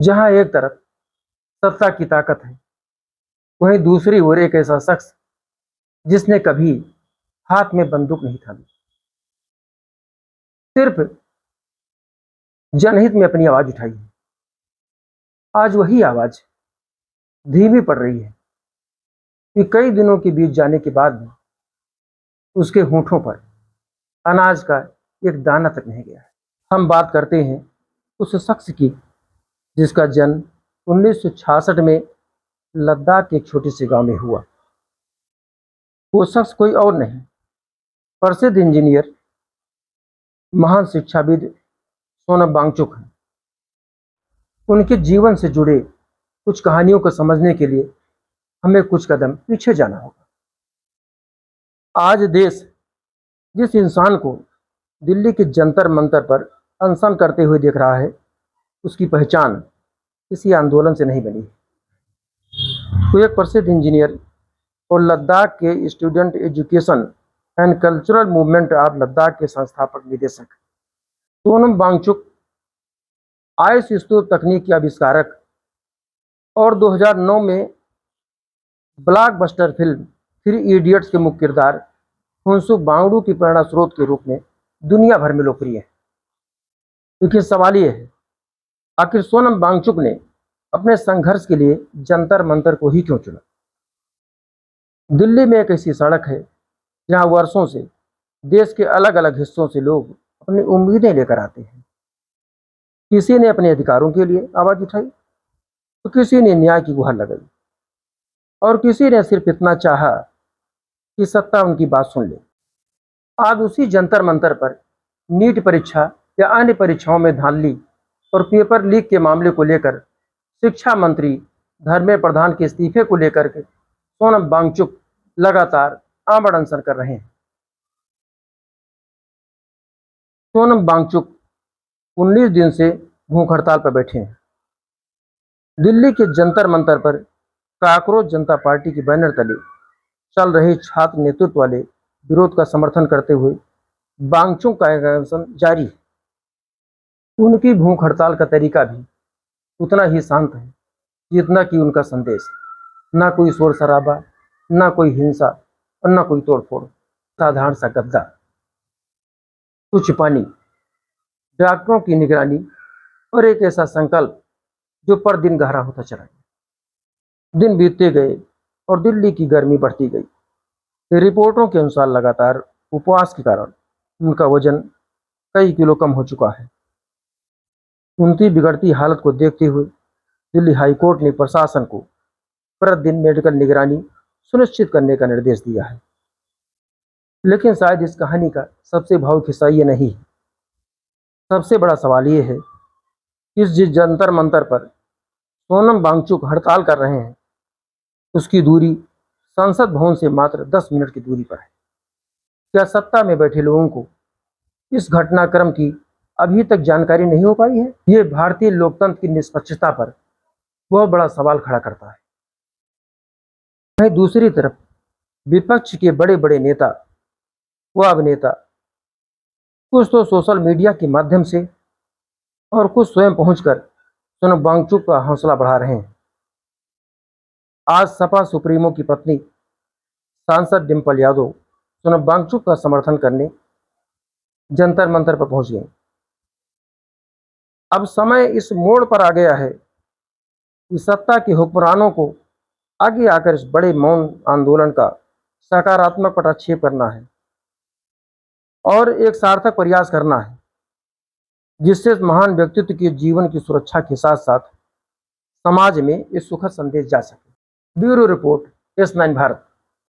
जहां एक तरफ सत्ता की ताकत है, वहीं दूसरी ओर एक ऐसा शख्स जिसने कभी हाथ में बंदूक नहीं थामी, सिर्फ जनहित में अपनी आवाज उठाई है। आज वही आवाज धीमी पड़ रही है कि कई दिनों के बीत जाने के बाद भी उसके होठों पर अनाज का एक दाना तक नहीं गया है। हम बात करते हैं उस शख्स की जिसका जन्म 1966 में लद्दाख के एक छोटे से गांव में हुआ। वो शख्स कोई और नहीं, प्रसिद्ध इंजीनियर, महान शिक्षाविद सोनम वांगचुक है। उनके जीवन से जुड़े कुछ कहानियों को समझने के लिए हमें कुछ कदम पीछे जाना होगा। आज देश जिस इंसान को दिल्ली के जंतर मंतर पर अनशन करते हुए देख रहा है, उसकी पहचान किसी आंदोलन से नहीं बनी। वो एक प्रसिद्ध इंजीनियर और लद्दाख के student education and cultural movement of Ladakh के संस्थापक निदेशक सोनम वांगचुक आइस स्तूप तकनीक के आविष्कारक और 2009 में ब्लॉकबस्टर फिल्म थ्री इडियट्स के मुख्य किरदार फुनसुक वांगडू की प्रेरणा स्रोत के रूप में दुनिया भर में लोकप्रिय है। लेकिन सवाल यह है, आखिर सोनम वांगचुक ने अपने संघर्ष के लिए जंतर मंतर को ही क्यों चुना? दिल्ली में एक ऐसी सड़क है जहां वर्षों से देश के अलग अलग हिस्सों से लोग अपनी उम्मीदें लेकर आते हैं। किसी ने अपने अधिकारों के लिए आवाज उठाई, तो किसी ने न्याय की गुहार लगाई, और किसी ने सिर्फ इतना चाहा कि सत्ता उनकी बात सुन ले। आज उसी जंतर मंतर पर नीट परीक्षा या अन्य परीक्षाओं में धांधली और पेपर लीक के मामले को लेकर शिक्षा मंत्री धर्मेंद्र प्रधान के इस्तीफे को लेकर के सोनम वांगचुक लगातार आमरण अनशन कर रहे हैं। सोनम वांगचुक 19 दिन से भूख हड़ताल पर बैठे हैं। दिल्ली के जंतर मंतर पर काकरोच जनता पार्टी के बैनर तले चल रहे छात्र नेतृत्व वाले विरोध का समर्थन करते हुए वांगचुक का अनशन जारी है। उनकी भूख हड़ताल का तरीका भी उतना ही शांत है जितना कि उनका संदेश। ना कोई शोर शराबा, ना कोई हिंसा और ना कोई तोड़फोड़। साधारण सा गद्दा, कुछ पानी, डॉक्टरों की निगरानी और एक ऐसा संकल्प जो पर दिन गहरा होता चला गया। दिन बीतते गए और दिल्ली की गर्मी बढ़ती गई। रिपोर्टों के अनुसार लगातार उपवास के कारण उनका वजन कई किलो कम हो चुका है। उनकी बिगड़ती हालत को देखते हुए दिल्ली हाईकोर्ट ने प्रशासन को प्रतिदिन मेडिकल निगरानी सुनिश्चित करने का निर्देश दिया है। लेकिन शायद इस कहानी का सबसे भावुक हिस्सा ये नहीं है। सबसे बड़ा सवाल ये है कि जिस जंतर मंतर पर सोनम वांगचुक हड़ताल कर रहे हैं, उसकी दूरी संसद भवन से मात्र 10 मिनट की दूरी पर है। क्या सत्ता में बैठे लोगों को इस घटनाक्रम की अभी तक जानकारी नहीं हो पाई है? ये भारतीय लोकतंत्र की निष्पक्षता पर बहुत बड़ा सवाल खड़ा करता है। वहीं दूसरी तरफ विपक्ष के बड़े बड़े नेता व अभिनेता कुछ तो सोशल मीडिया के माध्यम से और कुछ स्वयं पहुंचकर सोनम वांगचुक का हौसला बढ़ा रहे हैं। आज सपा सुप्रीमो की पत्नी सांसद डिंपल यादव सोनम वांगचुक का समर्थन करने जंतर मंतर पर पहुंच गई। अब समय इस मोड़ पर आ गया है कि सत्ता के हुक्मरानों को आगे आकर इस बड़े मौन आंदोलन का सकारात्मक पटाक्षेप करना है और एक सार्थक प्रयास करना है, जिससे महान व्यक्तित्व के जीवन की सुरक्षा के साथ साथ समाज में इस सुखद संदेश जा सके। Bureau report, S9 Bharat.